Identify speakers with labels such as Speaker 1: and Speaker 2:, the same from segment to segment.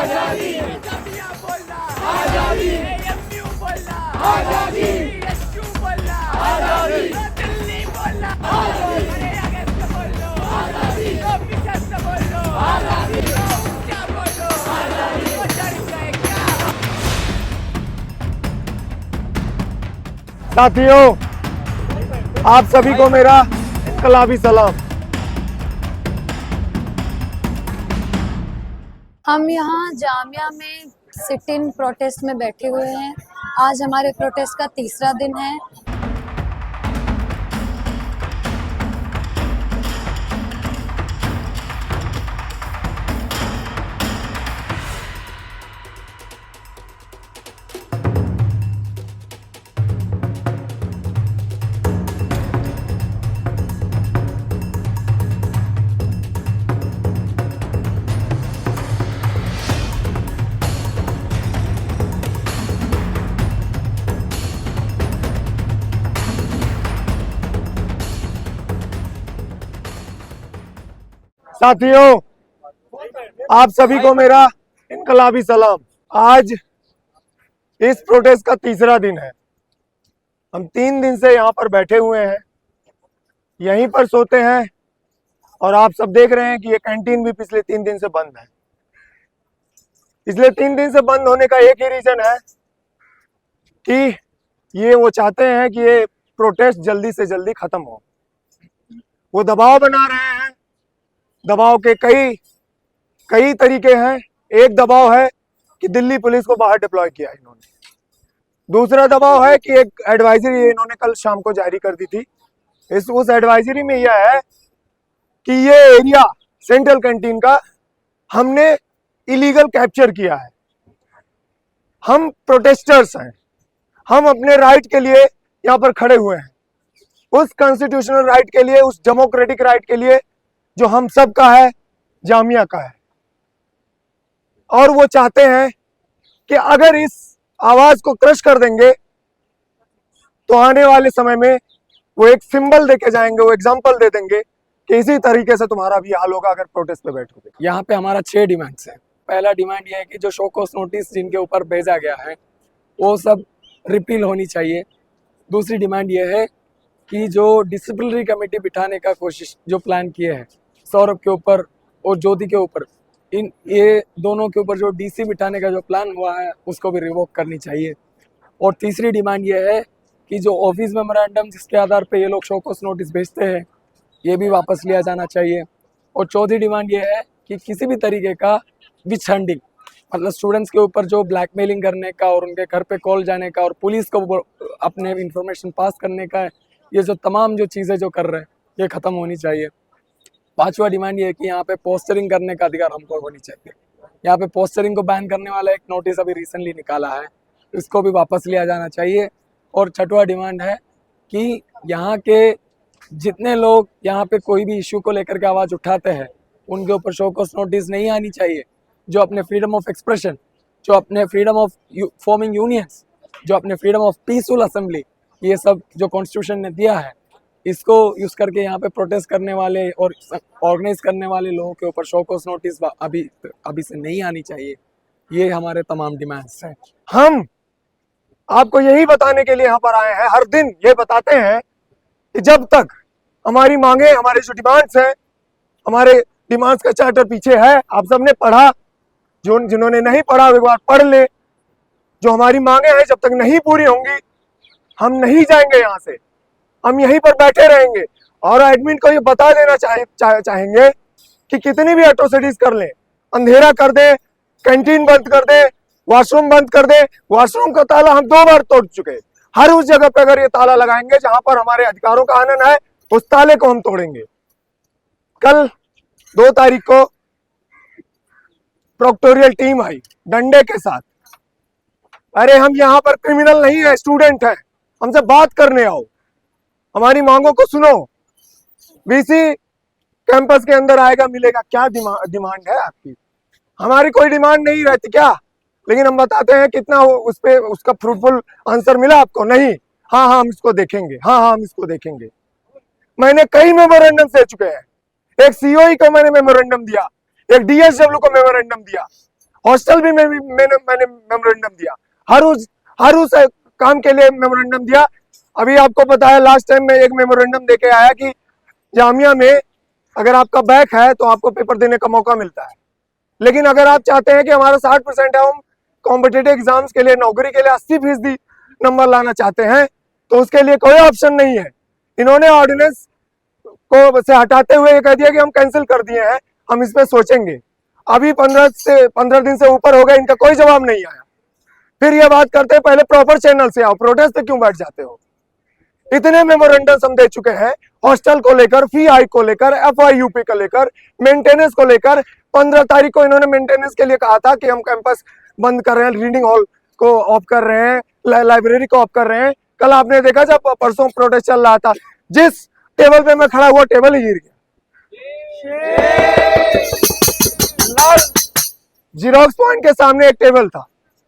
Speaker 1: आजादी,
Speaker 2: जामिया बोलना
Speaker 1: आजादी,
Speaker 2: एएमयू बोलना
Speaker 1: आजादी,
Speaker 2: बीएचयू बोलना
Speaker 1: आजादी,
Speaker 2: दिल्ली बोलना
Speaker 1: आजादी,
Speaker 2: अरे आगे से बोलो
Speaker 1: आजादी,
Speaker 2: पीछे से बोलो
Speaker 1: आजादी,
Speaker 2: क्या बोलो
Speaker 1: आजादी।
Speaker 2: वो डर गए क्या?
Speaker 3: साथियों, आप सभी को मेरा इनकलाबी सलाम।
Speaker 4: हम यहाँ जामिया में सिट इन प्रोटेस्ट में बैठे हुए हैं। आज हमारे प्रोटेस्ट का तीसरा दिन है।
Speaker 3: साथियों, आप सभी को मेरा इनकलाबी सलाम। आज इस प्रोटेस्ट का तीसरा दिन है। हम 3 दिन से यहाँ पर बैठे हुए हैं, यहीं पर सोते हैं और आप सब देख रहे हैं कि ये कैंटीन भी पिछले 3 दिन से बंद है। पिछले 3 दिन से बंद होने का एक ही रीजन है कि ये वो चाहते हैं कि ये प्रोटेस्ट जल्दी से जल्दी खत्म हो। वो दबाव बना रहे हैं। दबाव के कई तरीके हैं। एक दबाव है कि दिल्ली पुलिस को बाहर डिप्लॉय किया इन्होंने। दूसरा दबाव है कि एक एडवाइजरी इन्होंने कल शाम को जारी कर दी थी। उस एडवाइजरी में यह है कि ये एरिया सेंट्रल कैंटीन का हमने इलीगल कैप्चर किया है। हम प्रोटेस्टर्स हैं, हम अपने राइट के लिए यहाँ पर खड़े हुए हैं, उस कॉन्स्टिट्यूशनल राइट के लिए, उस डेमोक्रेटिक राइट के लिए जो हम सब का है, जामिया का है। और वो चाहते हैं कि अगर इस आवाज को क्रश कर देंगे तो आने वाले समय में वो एक सिंबल देके जाएंगे, वो एग्जांपल दे देंगे कि इसी तरीके से तुम्हारा भी हाल होगा अगर प्रोटेस्ट पे बैठोगे।
Speaker 5: यहाँ पे हमारा 6 डिमांड्स है। पहला डिमांड ये है कि जो शो कॉज नोटिस जिनके ऊपर भेजा गया है वो सब रिपील होनी चाहिए। दूसरी डिमांड ये है कि जो डिसिप्लिनरी कमेटी बिठाने का कोशिश जो प्लान किए हैं सौरभ के ऊपर और ज्योति के ऊपर, ये दोनों के ऊपर जो डीसी बिठाने का जो प्लान हुआ है उसको भी रिवोक करनी चाहिए। और तीसरी डिमांड ये है कि जो ऑफिस मेमोरेंडम जिसके आधार पे ये लोग शो कॉज नोटिस भेजते हैं ये भी वापस लिया जाना चाहिए। और चौथी डिमांड ये है कि किसी भी तरीके का विच हंटिंग, मतलब स्टूडेंट्स के ऊपर जो ब्लैकमेलिंग करने का और उनके घर पे कॉल जाने का और पुलिस को अपने इंफॉर्मेशन पास करने का, ये जो तमाम जो चीज़ें जो कर रहे हैं ये ख़त्म होनी चाहिए। पांचवा डिमांड ये है कि यहाँ पे पोस्टरिंग करने का अधिकार हमको होनी चाहिए। यहाँ पे पोस्टरिंग को बैन करने वाला एक नोटिस अभी रिसेंटली निकाला है, इसको भी वापस लिया जाना चाहिए। और छठवा डिमांड है कि यहाँ के जितने लोग यहाँ पे कोई भी इश्यू को लेकर के आवाज़ उठाते हैं उनके ऊपर शो कॉज नोटिस नहीं आनी चाहिए। जो अपने फ्रीडम ऑफ एक्सप्रेशन, जो अपने फ्रीडम ऑफ फॉर्मिंग यूनियंस, जो अपने फ्रीडम ऑफ पीसफुल असेंबली, ये सब जो कॉन्स्टिट्यूशन ने दिया है इसको यूज करके यहाँ पे प्रोटेस्ट करने वाले और ऑर्गेनाइज करने वाले लोगों के ऊपर शो कॉज नोटिस अभी से नहीं आनी चाहिए। ये हमारे तमाम डिमांड्स हैं।
Speaker 3: हम आपको यही बताने के लिए यहाँ पर आए हैं। हर दिन ये बताते हैं कि जब तक हमारी मांगे, हमारे जो डिमांड्स हैं, हमारे डिमांड्स का चार्टर पीछे है, आप सबने पढ़ा, जिन्होंने नहीं पढ़ा एक बार पढ़ ले। जो हमारी मांगे हैं जब तक नहीं पूरी होंगी हम नहीं जाएंगे यहाँ से, हम यहीं पर बैठे रहेंगे। और एडमिन को ये बता देना चाहेंगे कि कितनी भी एट्रोसिटीज कर लें, अंधेरा कर दे, कैंटीन बंद कर दे, वॉशरूम बंद कर दे। वॉशरूम का ताला हम 2 बार तोड़ चुके हैं। हर उस जगह पे अगर ये ताला लगाएंगे जहां पर हमारे अधिकारों का आनंद है, उस ताले को हम तोड़ेंगे। कल 2 तारीख को प्रोक्टोरियल टीम आई डंडे के साथ। अरे हम यहाँ पर क्रिमिनल नहीं है, स्टूडेंट है, हमसे बात करने आओ, हमारी मांगों को सुनो। बीसी कैंपस के अंदर आएगा, मिलेगा। क्या डिमांड है आपकी? हमारी कोई डिमांड नहीं रहती क्या? लेकिन हम बताते हैं कितना उस पे उसका फ्रूटफुल आंसर मिला आपको? नहीं। हाँ हम इसको देखेंगे, हाँ हम इसको देखेंगे। मैंने कई मेमोरेंडम दे चुके हैं। एक सीओई को मैंने मेमोरेंडम दिया, एक डीएसडब्ल्यू को मेमोरेंडम दिया। हॉस्टल भी मैंने मेमोरेंडम दिया, हर उस काम के लिए मेमोरेंडम दिया। अभी आपको पता है लास्ट टाइम मैं एक मेमोरेंडम देके आया कि जामिया में अगर आपका बैक है तो आपको पेपर देने का मौका मिलता है, लेकिन अगर आप चाहते हैं कि हमारा 60% है, हम कॉम्पिटिटिव एग्जाम्स के लिए, नौकरी के लिए 80% नंबर लाना चाहते हैं, तो उसके लिए कोई ऑप्शन नहीं है। इन्होंने ऑर्डिनेंस को से हटाते हुए ये कह दिया कि हम कैंसिल कर दिए हैं, हम इस पे सोचेंगे। अभी 15 दिन से ऊपर हो गए, इनका कोई जवाब नहीं आया। फिर ये बात करते हैं पहले प्रॉपर चैनल से आओ, प्रोटेस्ट पे क्यों बैठ जाते हो? इतने मेमोरेंडम हम दे चुके हैं, हॉस्टल को लेकर, फी हाइक को लेकर, FYUP को लेकर, मेंटेनेंस को लेकर। 15 तारीख को इन्होंने मेंटेनेंस के लिए कहा था कि हम कैंपस बंद कर रहे हैं, रीडिंग हॉल को ऑफ कर रहे हैं, लाइब्रेरी को ऑफ कर रहे हैं। कल आपने देखा जब परसों प्रोटेस्ट चल रहा था, जिस टेबल पे मैं खड़ा हुआ टेबल ही गिर गया। लाल जीरोक्स पॉइंट के सामने एक टेबल था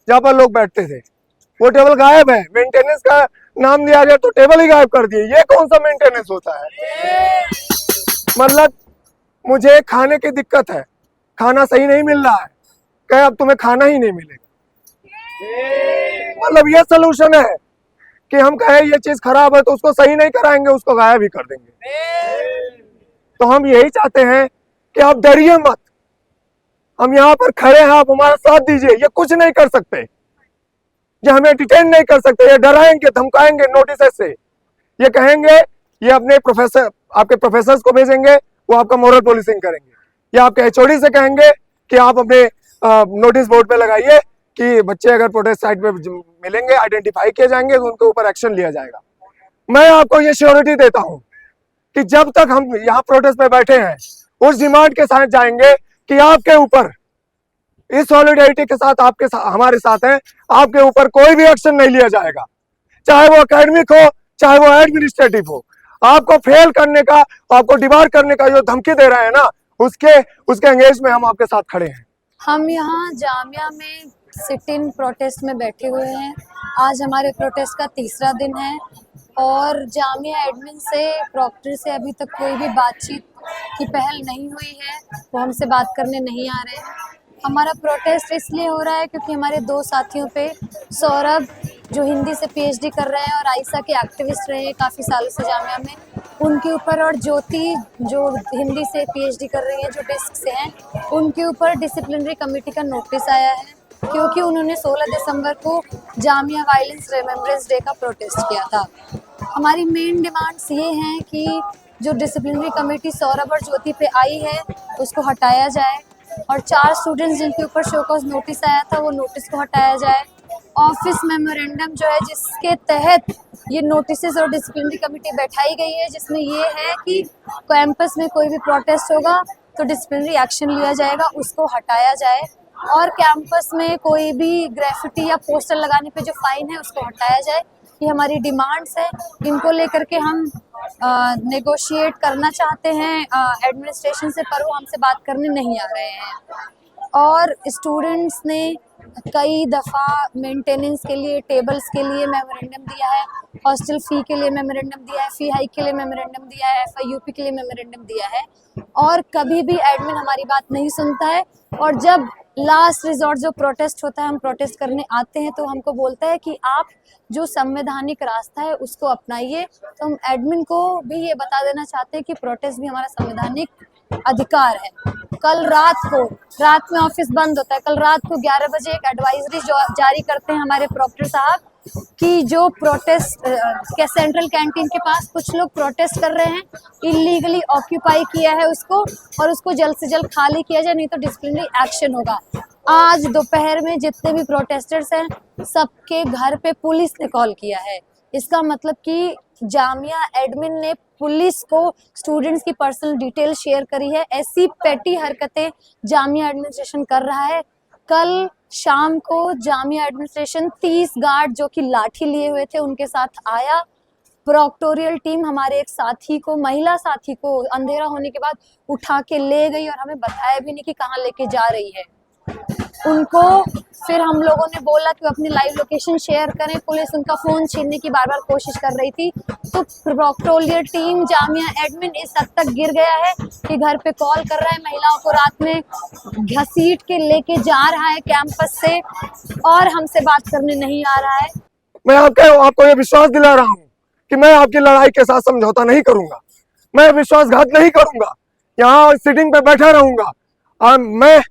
Speaker 3: जहां पर लोग बैठते थे, वो टेबल गायब है। मेंटेनेंस का नाम दिया गया तो टेबल ही गायब कर दिए। ये कौन सा मेंटेनेंस होता है? मतलब मुझे खाने की दिक्कत है, खाना सही नहीं मिल रहा है, कहे अब तुम्हें खाना ही नहीं मिलेगा। मतलब ये सोल्यूशन है कि हम कहे ये चीज खराब है तो उसको सही नहीं कराएंगे, उसको गायब ही कर देंगे। तो हम यही चाहते हैं कि आप डरिए मत, हम यहाँ पर खड़े हैं, आप हमारा साथ दीजिए। ये कुछ नहीं कर सकते, ये हमें डिटेन नहीं कर सकते, ये डराएंगे, धमकाएंगे नोटिस से, ये कहेंगे, ये अपने प्रोफेसर, आपके प्रोफेसर्स को भेजेंगे, वो आपका मोरल पुलिसिंग करेंगे, या आपके HOD से कहेंगे कि आप अपने नोटिस बोर्ड पे लगाइए कि बच्चे अगर प्रोटेस्ट साइट पे मिलेंगे, आइडेंटिफाई किए जाएंगे तो उनके ऊपर एक्शन लिया जाएगा। मैं आपको ये श्योरिटी देता हूं कि जब तक हम यहाँ प्रोटेस्ट पे बैठे हैं, उस डिमांड के साथ जाएंगे कि आपके ऊपर, इस सॉलिडेरिटी के साथ आपके हमारे साथ हैं, आपके ऊपर कोई भी एक्शन नहीं लिया जाएगा, चाहे वो एकेडमिक हो, चाहे वो एडमिनिस्ट्रेटिव हो। आपको फेल करने का, आपको डिबार करने का जो धमकी दे रहे हैं ना, उसके एंगेज में हम आपके साथ खड़े हैं।
Speaker 4: हम यहाँ जामिया में सिट इन प्रोटेस्ट में बैठे हुए हैं। आज हमारे प्रोटेस्ट का तीसरा दिन है और जामिया एडमिन से, प्रॉक्टर से अभी तक कोई भी बातचीत की पहल नहीं हुई है, वो हमसे बात करने नहीं आ रहे हैं। हमारा प्रोटेस्ट इसलिए हो रहा है क्योंकि हमारे 2 साथियों पे, सौरभ जो हिंदी से PhD कर रहे हैं और आयशा के एक्टिविस्ट रहे हैं काफ़ी सालों से जामिया में, उनके ऊपर, और ज्योति जो हिंदी से PhD कर रही है, जो डिस्क से हैं, उनके ऊपर डिसिप्लिनरी कमेटी का नोटिस आया है क्योंकि उन्होंने 16 दिसंबर को जामिया वायलेंस रिमेम्बरेंस डे का प्रोटेस्ट किया था। हमारी मेन डिमांड्स ये हैं कि जो डिसिप्लिनरी कमेटी सौरभ और ज्योति पे आई है उसको हटाया जाए, और 4 स्टूडेंट्स जिनके ऊपर शो कॉज नोटिस आया था वो नोटिस को हटाया जाए। ऑफिस मेमोरेंडम जो है जिसके तहत ये नोटिस और डिसिप्लिनरी कमेटी बैठाई गई है, जिसमें ये है कि कैंपस में कोई भी प्रोटेस्ट होगा तो डिसिप्लिनरी एक्शन लिया जाएगा, उसको हटाया जाए। और कैंपस में कोई भी ग्रेफिटी या पोस्टर लगाने पे जो फाइन है उसको हटाया जाए। ये हमारी डिमांड्स है, इनको लेकर के हम नेगोशिएट करना चाहते हैं एडमिनिस्ट्रेशन से, पर वो हमसे बात करने नहीं आ रहे हैं। और स्टूडेंट्स ने कई दफ़ा मेंटेनेंस के लिए, टेबल्स के लिए मेमोरेंडम दिया है, हॉस्टल फ़ी के लिए मेमोरेंडम दिया है, फ़ी हाइक के लिए मेमोरेंडम दिया है, FYUP के लिए मेमोरेंडम दिया है, और कभी भी एडमिन हमारी बात नहीं सुनता है। और जब लास्ट रिजॉर्ट जो प्रोटेस्ट होता है, हम प्रोटेस्ट करने आते हैं तो हमको बोलता है कि आप जो संवैधानिक रास्ता है उसको अपनाइए। तो हम एडमिन को भी ये बता देना चाहते हैं कि प्रोटेस्ट भी हमारा संवैधानिक अधिकार है। कल रात में ऑफिस बंद होता है, कल रात को 11 बजे एक एडवाइजरी जारी करते हैं हमारे प्रॉक्टर साहब कि जो प्रोटेस्ट के सेंट्रल कैंटीन के पास कुछ लोग प्रोटेस्ट कर रहे हैं, इलीगली ऑक्यूपाई किया है उसको, और उसको जल्द से जल्द खाली किया जाए, नहीं तो डिसिप्लिनरी एक्शन होगा। आज दोपहर में जितने भी प्रोटेस्टर्स हैं सबके घर पे पुलिस ने कॉल किया है। इसका मतलब कि जामिया एडमिन ने पुलिस को स्टूडेंट्स की पर्सनल डिटेल शेयर करी है। ऐसी पेटी हरकतें जामिया एडमिनिस्ट्रेशन कर रहा है। कल शाम को जामिया एडमिनिस्ट्रेशन 30 गार्ड जो कि लाठी लिए हुए थे उनके साथ आया। प्रोक्टोरियल टीम हमारे एक साथी को, महिला साथी को, अंधेरा होने के बाद उठा के ले गई और हमें बताया भी नहीं कि कहाँ लेके जा रही है उनको। फिर हम लोगों ने बोला कि वो अपनी लाइव लोकेशन शेयर करें। पुलिस उनका फ़ोन छीनने की बार बार कोशिश कर रही थी, तो प्रोक्टोरियल टीम जामिया एडमिन इस हद तक गिर गया है कि घर पे कॉल कर रहा है, महिलाओं को रात में घसीट के लेके जा रहा है कैंपस से और हमसे बात करने नहीं आ रहा है।
Speaker 3: मैं आपको ये विश्वास दिला रहा हूँ कि मैं आपकी लड़ाई के साथ समझौता नहीं करूंगा, मैं विश्वासघात नहीं करूंगा, यहाँ सिटिंग पे बैठा रहूंगा। मैं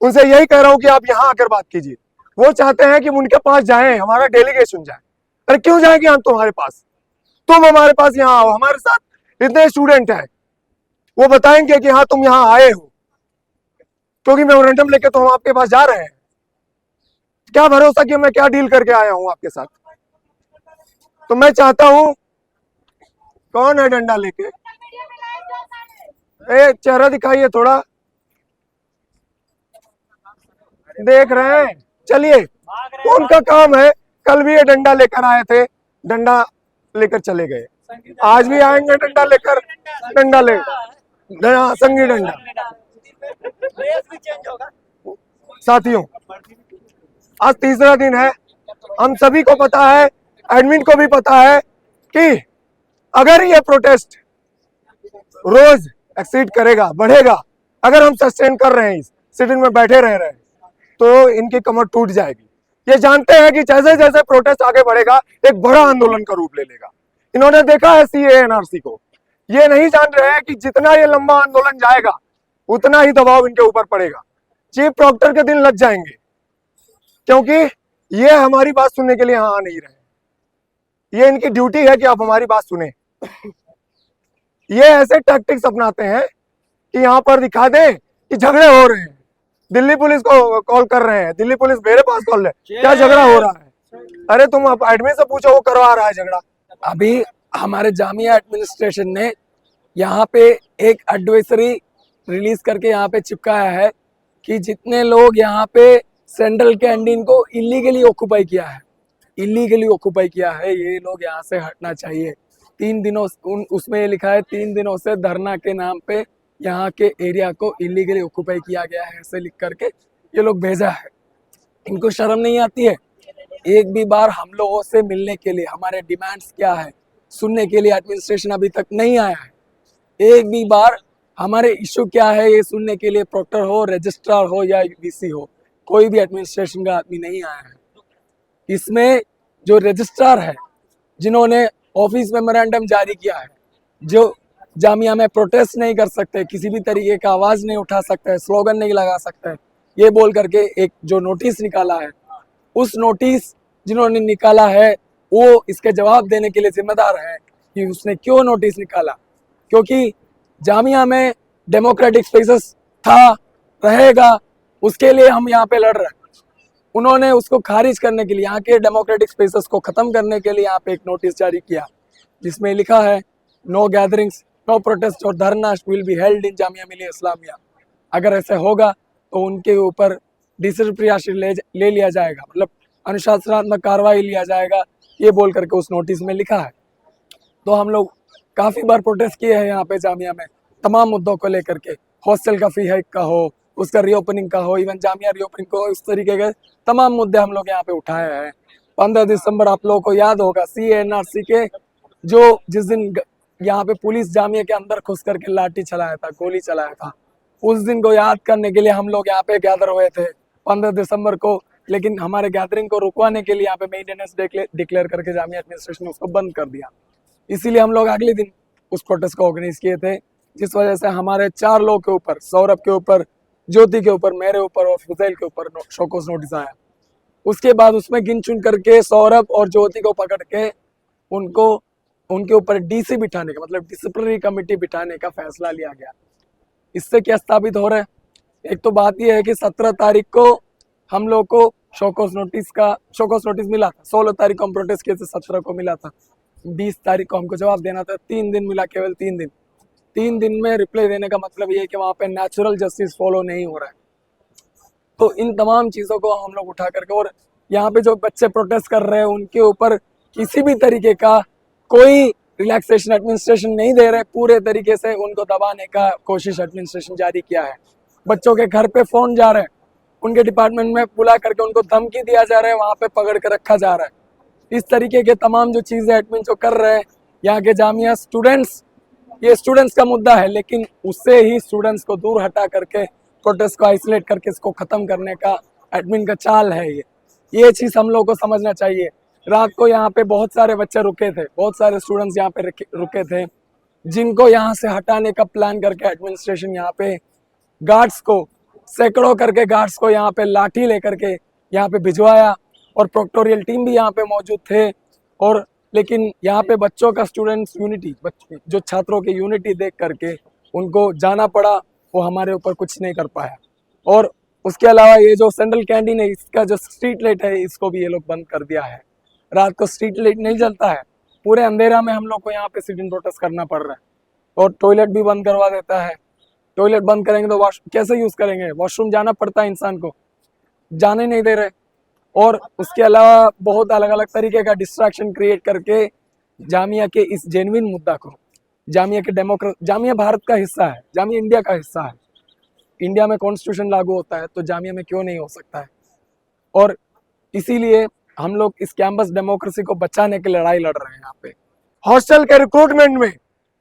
Speaker 3: उनसे यही कह रहा हूँ कि आप यहाँ आकर बात कीजिए। वो चाहते हैं कि उनके पास जाएं, हमारा डेलीगेशन जाए। अरे क्यों जाएंगे हम तुम्हारे पास? तुम हमारे पास यहाँ आओ, हमारे साथ इतने स्टूडेंट हैं, वो बताएंगे कि हाँ तुम यहाँ आए हो, क्योंकि मेमोरेंडम लेके तो हम आपके पास जा रहे हैं। क्या भरोसा कि मैं क्या डील करके आया हूँ आपके साथ। तो मैं चाहता हूँ, कौन है डंडा लेके? चेहरा दिखाइए थोड़ा, देख रहे हैं। चलिए, उनका काम है। कल भी ये डंडा लेकर आए थे, डंडा लेकर चले गए, आज भी आएंगे डंडा लेकर, डंडा ले संगी डंडा। साथियों, आज तीसरा दिन है, हम सभी को पता है, एडमिन को भी पता है कि अगर ये प्रोटेस्ट रोज एक्सीड करेगा, बढ़ेगा, अगर हम सस्टेन कर रहे हैं, इस सिटिंग में बैठे रह रहे हैं, तो इनकी कमर टूट जाएगी। ये जानते हैं कि जैसे जैसे प्रोटेस्ट आगे बढ़ेगा एक बड़ा आंदोलन का रूप ले लेगा। इन्होंने देखा है CAA-NRC को, ये नहीं जान रहे हैं कि जितना ये लंबा आंदोलन जाएगा उतना ही दबाव इनके ऊपर पड़ेगा। चीफ प्रॉक्टर के दिन लग जाएंगे, क्योंकि ये हमारी बात सुनने के लिए यहाँ आ नहीं रहे। ये इनकी ड्यूटी है कि आप हमारी बात सुने। ये ऐसे टैक्टिक्स अपनाते हैं कि यहाँ पर दिखा दे कि झगड़े हो रहे हैं, दिल्ली पुलिस को कॉल कर रहे हैं, दिल्ली पुलिस मेरे पास कॉल है, क्या झगड़ा हो रहा है? अरे तुम एडमिन से पूछो, वो करवा रहा है झगड़ा।
Speaker 5: अभी हमारे जामिया एडमिनिस्ट्रेशन ने यहाँ पे एक एडवाइजरी रिलीज करके यहाँ पे चिपकाया है कि जितने लोग यहाँ पे सेंट्रल कैंटीन को इलीगली ऑक्यूपाई किया है, ये लोग यहाँ से हटना चाहिए। 3 दिनों उसमें ये लिखा है 3 दिनों से धरना के नाम पे यहाँ के एरिया को इलीगली ऑक्यूपाई किया गया है, ऐसे लिख करके ये लोग भेजा है। इनको शर्म नहीं आती है? एक भी बार हम लोगों से मिलने के लिए, हमारे डिमांड्स क्या है सुनने के लिए एडमिनिस्ट्रेशन अभी तक नहीं आया है। एक भी बार हमारे इशू क्या है ये सुनने के लिए प्रॉक्टर हो, रजिस्ट्रार हो या VC हो, कोई भी एडमिनिस्ट्रेशन का आदमी नहीं आया है। इसमें जो रजिस्ट्रार है, जिन्होंने ऑफिस मेमोरेंडम जारी किया है, जो जामिया में प्रोटेस्ट नहीं कर सकते, किसी भी तरीके का आवाज नहीं उठा सकते, स्लोगन नहीं लगा सकते, ये बोल करके एक जो नोटिस निकाला है, उस नोटिस जिन्होंने निकाला है वो इसके जवाब देने के लिए जिम्मेदार है कि उसने क्यों नोटिस निकाला। क्योंकि जामिया में डेमोक्रेटिक स्पेसेस था, रहेगा, उसके लिए हम यहाँ पे लड़ रहे हैं। उन्होंने उसको खारिज करने के लिए, यहाँ के डेमोक्रेटिक स्पेसेस को खत्म करने के लिए यहाँ पे एक नोटिस जारी किया, जिसमें लिखा है नो गैदरिंग्स, नो प्रोटेस्ट और धरना will be held in Jamia Millia Islamia. अगर ऐसे होगा तो उनके ऊपर डिसिप्लिनरी ले लिया जाएगा, मतलब अनुशासनात्मक कार्रवाई लिया जाएगा, ये बोल करके उस नोटिस में लिखा है। तो हम लोग काफ़ी बार प्रोटेस्ट किए हैं यहाँ पे जामिया में, तमाम मुद्दों को लेकर के, हॉस्टल का फी हाइक का हो, उसका रीओपनिंग का हो, इवन जामिया रीओपनिंग को, इस तरीके के तमाम मुद्दे हम लोग यहाँ पे उठाए हैं। 15 दिसंबर आप लोगों को याद होगा, CAA-NRC के जो जिस दिन यहाँ पे पुलिस जामिया के अंदर घुस करके लाठी चलाया था, गोली चलाया था, उस दिन को याद करने के लिए हम लोग यहाँ पे गैदर हुए थे 15 दिसंबर को। लेकिन हमारे गैदरिंग को रुकवाने के लिए यहाँ पे मेंटेनेंस डिक्लेयर करके जामिया एडमिनिस्ट्रेशन ने उसको बंद कर दिया। इसीलिए हम लोग अगले दिन उस प्रोटेस्ट को ऑर्गेनाइज किए थे, जिस वजह से हमारे 4 लोग के ऊपर, सौरभ के ऊपर, ज्योति के ऊपर, मेरे ऊपर और फुजैल के ऊपर शोकॉज नोटिस आया। उसके बाद उसमें गिन चुन करके सौरभ और ज्योति को पकड़ के उनको उनके ऊपर DC बिठाने का, मतलब डिसिप्लिनरी कमेटी बिठाने का फैसला लिया गया। इससे क्या स्थापित हो रहा है? एक तो बात यह है कि 17 तारीख को हम लोग को शोकॉज नोटिस मिला था, 16 तारीख को हम प्रोटेस्ट किए थे, 17 को मिला था, 20 तारीख को हमको जवाब देना था। 3 दिन मिला, केवल 3 दिन। 3 दिन में रिप्लाई देने का मतलब ये है कि वहाँ पे नेचुरल जस्टिस फॉलो नहीं हो रहा है। तो इन तमाम चीज़ों को हम लोग उठा करके, और यहाँ पे जो बच्चे प्रोटेस्ट कर रहे हैं उनके ऊपर किसी भी तरीके का कोई रिलैक्सेशन एडमिनिस्ट्रेशन नहीं दे रहे, पूरे तरीके से उनको दबाने का कोशिश एडमिनिस्ट्रेशन जारी किया है। बच्चों के घर पे फोन जा रहे हैं, उनके डिपार्टमेंट में बुला करके उनको धमकी दिया जा रहा है, वहाँ पे पकड़ के रखा जा रहा है। इस तरीके के तमाम जो चीज़ें एडमिन जो कर रहे हैं, यहाँ के जामिया स्टूडेंट्स, ये स्टूडेंट्स का मुद्दा है, लेकिन उससे ही स्टूडेंट्स को दूर हटा करके प्रोटेस्ट को आइसोलेट करके इसको खत्म करने का एडमिन का चाल है ये चीज़ हम लोगों को समझना चाहिए। रात को यहाँ पे बहुत सारे बच्चे रुके थे, बहुत सारे स्टूडेंट्स यहाँ पे रुके थे, जिनको यहाँ से हटाने का प्लान करके एडमिनिस्ट्रेशन यहाँ पे गार्ड्स को, सैकड़ों करके गार्ड्स को यहाँ पे लाठी लेकर के यहाँ पे भिजवाया, और प्रोक्टोरियल टीम भी यहाँ पे मौजूद थे। और लेकिन यहाँ पे बच्चों का स्टूडेंट्स यूनिटी, जो छात्रों की यूनिटी देख करके उनको जाना पड़ा, वो हमारे ऊपर कुछ नहीं कर पाया। और उसके अलावा ये जो सेंट्रल कैंटीन है, इसका जो स्ट्रीट लाइट है, इसको भी ये लोग बंद कर दिया है। रात को स्ट्रीट लाइट नहीं जलता है, पूरे अंधेरा में हम लोग को यहाँ पे सिट इन प्रोटेस्ट करना पड़ रहा है। और टॉयलेट भी बंद करवा देता है। टॉयलेट बंद करेंगे तो कैसे यूज़ करेंगे? वॉशरूम जाना पड़ता है इंसान को, जाने नहीं दे रहे। और उसके अलावा बहुत अलग अलग तरीके का डिस्ट्रैक्शन क्रिएट करके जामिया के इस जेन्युइन मुद्दा को, जामिया के जामिया भारत का हिस्सा है, जामिया इंडिया का हिस्सा है। इंडिया में कॉन्स्टिट्यूशन लागू होता है तो जामिया में क्यों नहीं हो सकता है? और इसीलिए हम लोग इस कैंपस डेमोक्रेसी को बचाने की लड़ाई लड़ रहे हैं। यहाँ पे
Speaker 3: हॉस्टल के रिक्रूटमेंट में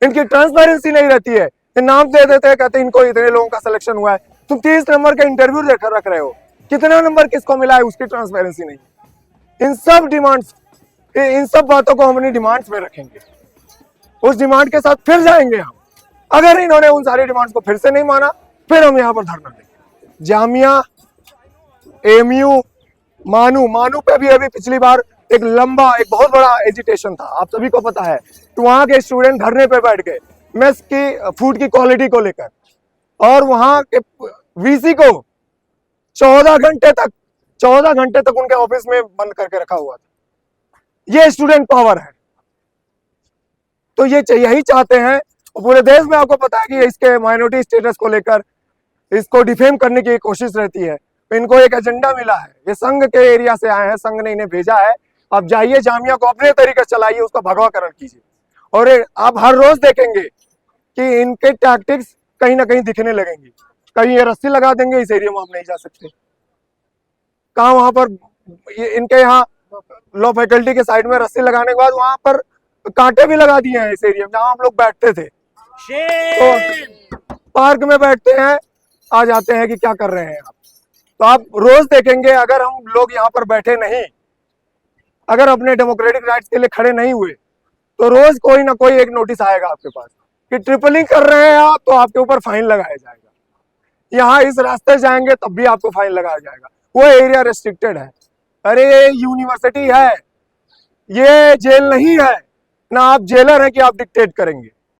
Speaker 3: इनकी ट्रांसपेरेंसी नहीं रहती है। ये नाम दे देते हैं, कहते हैं इनको इतने लोगों का सिलेक्शन हुआ है। तुम 30 नंबर का इंटरव्यू लेकर रख रहे हो, कितना नंबर किसको मिला है उसकी ट्रांसपेरेंसी नहीं। इन सब डिमांड्स, इन सब बातों को हम अपनी डिमांड्स में रखेंगे, उस डिमांड के साथ फिर जाएंगे हम। अगर इन्होंने उन सारी डिमांड्स को फिर से नहीं माना, फिर हम यहाँ पर धरना देंगे। जामिया, एमयू, मानू पे भी अभी पिछली बार एक बहुत बड़ा एजिटेशन था, आप सभी को पता है। तो वहां के स्टूडेंट धरने पे बैठ गए मेस की फूड की क्वालिटी को लेकर, और वहां के वीसी को 14 घंटे तक उनके ऑफिस में बंद करके रखा हुआ था। ये स्टूडेंट पावर है। तो ये यही चाहते हैं। पूरे देश में आपको पता है कि इसके माइनॉरिटी स्टेटस को लेकर इसको डिफेम करने की कोशिश रहती है। तो इनको एक एजेंडा मिला है, ये संघ के एरिया से आए हैं, संघ ने इन्हें भेजा है। अब जाइए जामिया को अपने तरीके से चलाइए, उसका भगवाकरण कीजिए। और आप हर रोज देखेंगे कि इनके टैक्टिक्स कहीं ना कहीं दिखने लगेंगी। कहीं ये रस्सी लगा देंगे, इस एरिया में आप नहीं जा सकते। कहाँ वहां पर इनके यहाँ लॉ फैकल्टी के साइड में रस्सी लगाने के बाद वहां पर कांटे भी लगा दिए हैं इस एरिया में जहां हम लोग बैठते थे। तो पार्क में बैठते हैं, आ जाते हैं कि क्या कर रहे हैं आप। तो आप रोज देखेंगे, अगर हम लोग यहाँ पर बैठे नहीं, अगर अपने डेमोक्रेटिक राइट्स के लिए खड़े नहीं हुए, तो रोज कोई ना कोई एक नोटिस आएगा आपके पास कि ट्रिपलिंग कर रहे हैं आप, तो आपके ऊपर फाइन लगाया जाएगा। यहाँ इस रास्ते जाएंगे तब भी आपको फाइन लगाया जाएगा। वो एरिया रेस्ट्रिक्टेड है। अरे ये यूनिवर्सिटी है, ये जेल नहीं है ना। आप जेलर है कि आप डिक्टेट करेंगे।